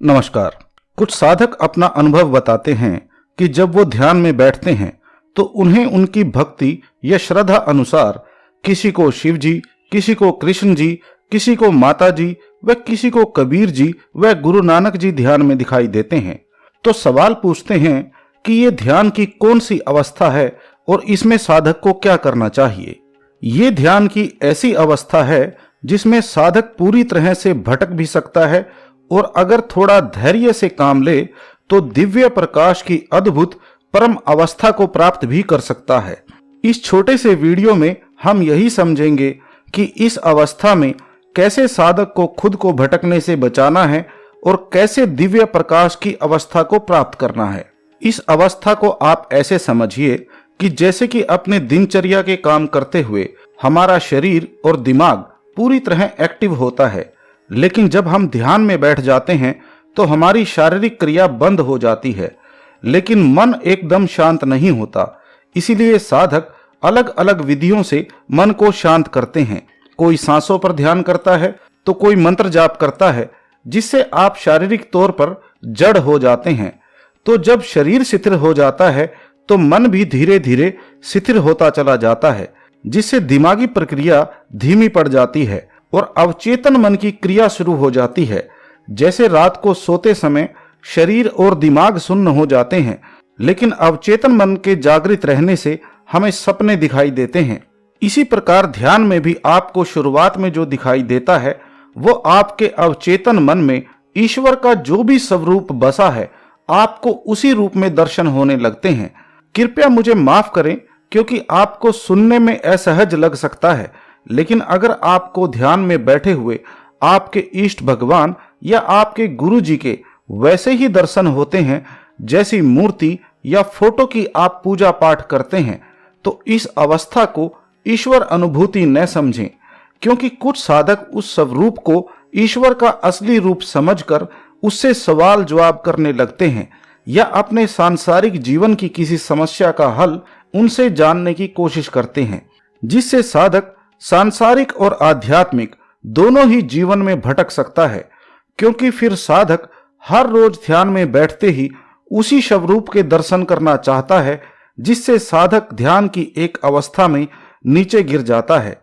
नमस्कार। कुछ साधक अपना अनुभव बताते हैं कि जब वो ध्यान में बैठते हैं तो उन्हें उनकी भक्ति या श्रद्धा अनुसार किसी को शिव जी, किसी को कृष्ण जी, किसी को माता जी व किसी को कबीर जी व गुरु नानक जी ध्यान में दिखाई देते हैं। तो सवाल पूछते हैं कि ये ध्यान की कौन सी अवस्था है और इसमें साधक को क्या करना चाहिए। ये ध्यान की ऐसी अवस्था है जिसमें साधक पूरी तरह से भटक भी सकता है और अगर थोड़ा धैर्य से काम ले तो दिव्य प्रकाश की अद्भुत परम अवस्था को प्राप्त भी कर सकता है। इस छोटे से वीडियो में हम यही समझेंगे कि इस अवस्था में कैसे साधक को खुद को भटकने से बचाना है और कैसे दिव्य प्रकाश की अवस्था को प्राप्त करना है। इस अवस्था को आप ऐसे समझिए कि जैसे कि अपने दिनचर्या के काम करते हुए हमारा शरीर और दिमाग पूरी तरह एक्टिव होता है, लेकिन जब हम ध्यान में बैठ जाते हैं तो हमारी शारीरिक क्रिया बंद हो जाती है, लेकिन मन एकदम शांत नहीं होता। इसीलिए साधक अलग अलग विधियों से मन को शांत करते हैं। कोई सांसों पर ध्यान करता है तो कोई मंत्र जाप करता है, जिससे आप शारीरिक तौर पर जड़ हो जाते हैं। तो जब शरीर शिथिल हो जाता है तो मन भी धीरे धीरे शिथिल होता चला जाता है, जिससे दिमागी प्रक्रिया धीमी पड़ जाती है और अवचेतन मन की क्रिया शुरू हो जाती है। जैसे रात को सोते समय शरीर और दिमाग सुन्न हो जाते हैं, लेकिन अवचेतन मन के जागृत रहने से हमें सपने दिखाई देते हैं। इसी प्रकार ध्यान में भी आपको शुरुआत में जो दिखाई देता है वो आपके अवचेतन मन में ईश्वर का जो भी स्वरूप बसा है, आपको उसी रूप में दर्शन होने लगते हैं। कृपया मुझे माफ करें क्योंकि आपको सुनने में असहज लग सकता है, लेकिन अगर आपको ध्यान में बैठे हुए आपके इष्ट भगवान या आपके गुरु जी के वैसे ही दर्शन होते हैं जैसी मूर्ति या फोटो की आप पूजा पाठ करते हैं, तो इस अवस्था को ईश्वर अनुभूति न समझें, क्योंकि कुछ साधक उस स्वरूप को ईश्वर का असली रूप समझकर उससे सवाल जवाब करने लगते हैं या अपने सांसारिक जीवन की किसी समस्या का हल उनसे जानने की कोशिश करते हैं, जिससे साधक सांसारिक और आध्यात्मिक दोनों ही जीवन में भटक सकता है। क्योंकि फिर साधक हर रोज ध्यान में बैठते ही उसी स्वरूप के दर्शन करना चाहता है, जिससे साधक ध्यान की एक अवस्था में नीचे गिर जाता है।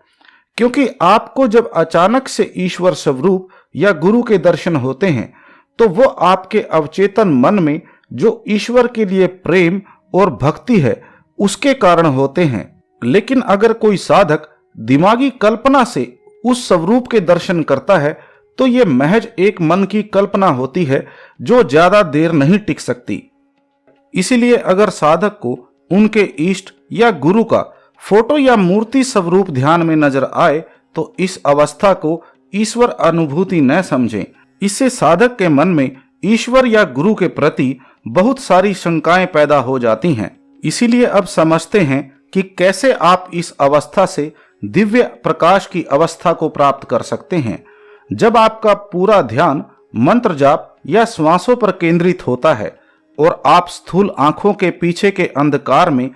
क्योंकि आपको जब अचानक से ईश्वर स्वरूप या गुरु के दर्शन होते हैं तो वो आपके अवचेतन मन में जो ईश्वर के लिए प्रेम और भक्ति है उसके कारण होते हैं। लेकिन अगर कोई साधक दिमागी कल्पना से उस स्वरूप के दर्शन करता है तो ये महज एक मन की कल्पना होती है जो ज्यादा देर नहीं टिक सकती। इसीलिए अगर साधक को उनके इष्ट या गुरु का फोटो या मूर्ति स्वरूप ध्यान में नजर आए तो इस अवस्था को ईश्वर अनुभूति न समझें। इससे साधक के मन में ईश्वर या गुरु के प्रति बहुत सारी शंकाएं पैदा हो जाती हैं। इसीलिए अब समझते हैं कि कैसे आप इस अवस्था से दिव्य प्रकाश की अवस्था को प्राप्त कर सकते हैं। जब आपका पूरा ध्यान मंत्र जाप या श्वासों पर केंद्रित होता है और आप स्थूल आंखों के पीछे के अंधकार में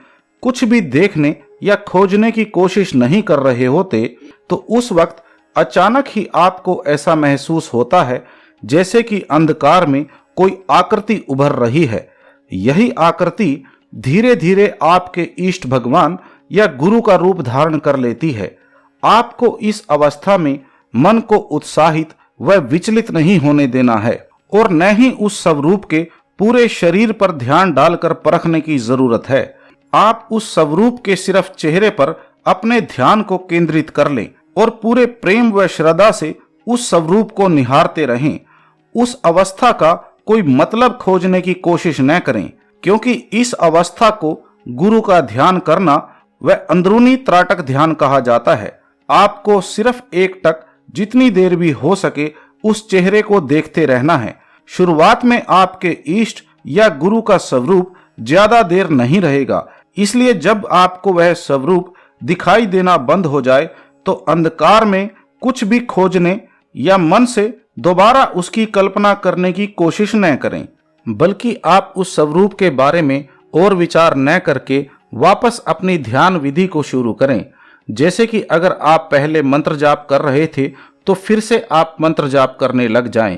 कुछ भी देखने या खोजने की कोशिश नहीं कर रहे होते, तो उस वक्त अचानक ही आपको ऐसा महसूस होता है जैसे कि अंधकार में कोई आकृति उभर रही है। यही आकृति धीरे धीरे आपके इष्ट भगवान या गुरु का रूप धारण कर लेती है। आपको इस अवस्था में मन को उत्साहित व विचलित नहीं होने देना है और न ही उस स्वरूप के पूरे शरीर पर ध्यान डालकर परखने की जरूरत है। आप उस स्वरूप के सिर्फ चेहरे पर अपने ध्यान को केंद्रित कर लें और पूरे प्रेम व श्रद्धा से उस स्वरूप को निहारते रहें। उस अवस्था का कोई मतलब खोजने की कोशिश न करें, क्योंकि इस अवस्था को गुरु का ध्यान करना वह अंदरूनी त्राटक ध्यान कहा जाता है। आपको सिर्फ एक टक जितनी देर भी हो सके उस चेहरे को देखते रहना है। शुरुआत में आपके इष्ट या गुरु का स्वरूप ज्यादा देर नहीं रहेगा, इसलिए जब आपको वह स्वरूप दिखाई देना बंद हो जाए तो अंधकार में कुछ भी खोजने या मन से दोबारा उसकी कल्पना करने की कोशिश न करें, बल्कि आप उस स्वरूप के बारे में और विचार न करके वापस अपनी ध्यान विधि को शुरू करें। जैसे कि अगर आप पहले मंत्र जाप कर रहे थे तो फिर से आप मंत्र जाप करने लग जाएं।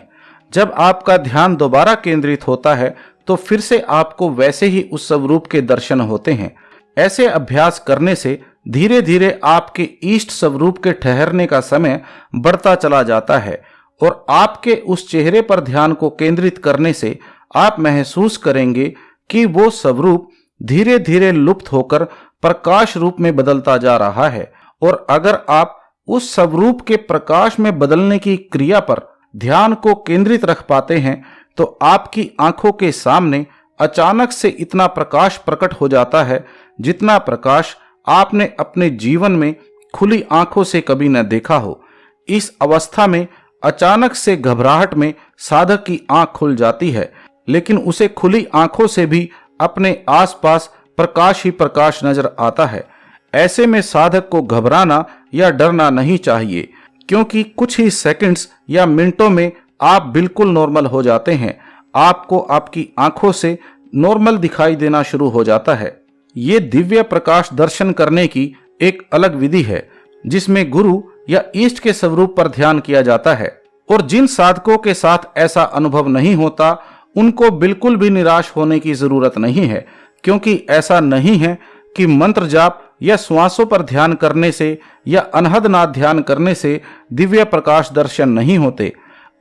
जब आपका ध्यान दोबारा केंद्रित होता है तो फिर से आपको वैसे ही उस स्वरूप के दर्शन होते हैं। ऐसे अभ्यास करने से धीरे धीरे आपके इष्ट स्वरूप के ठहरने का समय बढ़ता चला जाता है और आपके उस चेहरे पर ध्यान को केंद्रित करने से आप महसूस करेंगे कि वो स्वरूप धीरे धीरे लुप्त होकर प्रकाश रूप में बदलता जा रहा है। और अगर आप उस स्वरूप के प्रकाश में बदलने की क्रिया पर ध्यान को केंद्रित रख पाते हैं तो आपकी आंखों के सामने अचानक से इतना प्रकाश प्रकट हो जाता है जितना प्रकाश आपने अपने जीवन में खुली आंखों से कभी न देखा हो। इस अवस्था में अचानक से घबराहट में साधक की आंख खुल जाती है, लेकिन उसे खुली आंखों से भी अपने आसपास प्रकाश ही प्रकाश नजर आता है। ऐसे में साधक को घबराना या डरना नहीं चाहिए, क्योंकि कुछ ही सेकंड्स या मिनटों में आप बिल्कुल नॉर्मल हो जाते हैं। आपको आपकी आंखों से नॉर्मल दिखाई देना शुरू हो जाता है। ये दिव्य प्रकाश दर्शन करने की एक अलग विधि है जिसमें गुरु या इष्ट के स्वरूप पर ध्यान किया जाता है। और जिन साधकों के साथ ऐसा अनुभव नहीं होता उनको बिल्कुल भी निराश होने की जरूरत नहीं है, क्योंकि ऐसा नहीं है कि मंत्र जाप या श्वासों पर ध्यान करने से या अनहद नाद ध्यान करने से दिव्य प्रकाश दर्शन नहीं होते।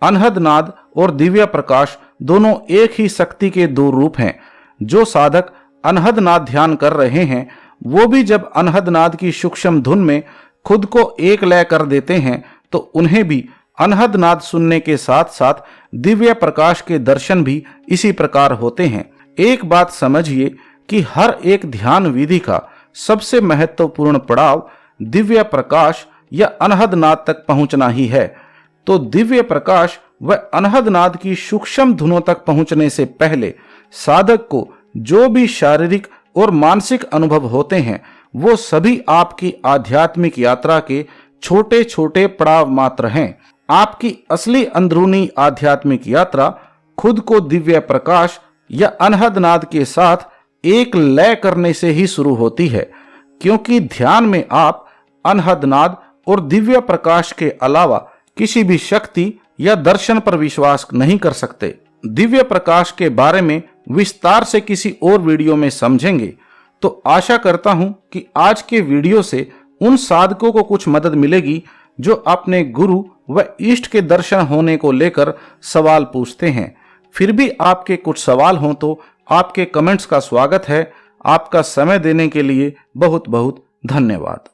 अनहद नाद और दिव्य प्रकाश दोनों एक ही शक्ति के दो रूप हैं। जो साधक अनहद नाद ध्यान कर रहे हैं वो भी जब अनहद नाद की सूक्ष्म धुन में खुद को एक लय कर देते हैं तो उन्हें भी अनहद नाद सुनने के साथ साथ दिव्य प्रकाश के दर्शन भी इसी प्रकार होते हैं। एक बात समझिए कि हर एक ध्यान विधि का सबसे महत्वपूर्ण पड़ाव दिव्य प्रकाश या अनहद नाद तक पहुंचना ही है। तो दिव्य प्रकाश व अनहद नाद की सूक्ष्म धुनों तक पहुंचने से पहले साधक को जो भी शारीरिक और मानसिक अनुभव होते हैं वो सभी आपकी आध्यात्मिक यात्रा के छोटे छोटे पड़ाव मात्र हैं। आपकी असली अंदरूनी आध्यात्मिक यात्रा खुद को दिव्य प्रकाश या अनहद नाद के साथ एक लय करने से ही शुरू होती है, क्योंकि ध्यान में आप अनहद नाद और दिव्य प्रकाश के अलावा किसी भी शक्ति या दर्शन पर विश्वास नहीं कर सकते। दिव्य प्रकाश के बारे में विस्तार से किसी और वीडियो में समझेंगे। तो आशा करता हूं कि आज के वीडियो से उन साधकों को कुछ मदद मिलेगी जो अपने गुरु व इष्ट के दर्शन होने को लेकर सवाल पूछते हैं। फिर भी आपके कुछ सवाल हों तो आपके कमेंट्स का स्वागत है। आपका समय देने के लिए बहुत बहुत धन्यवाद।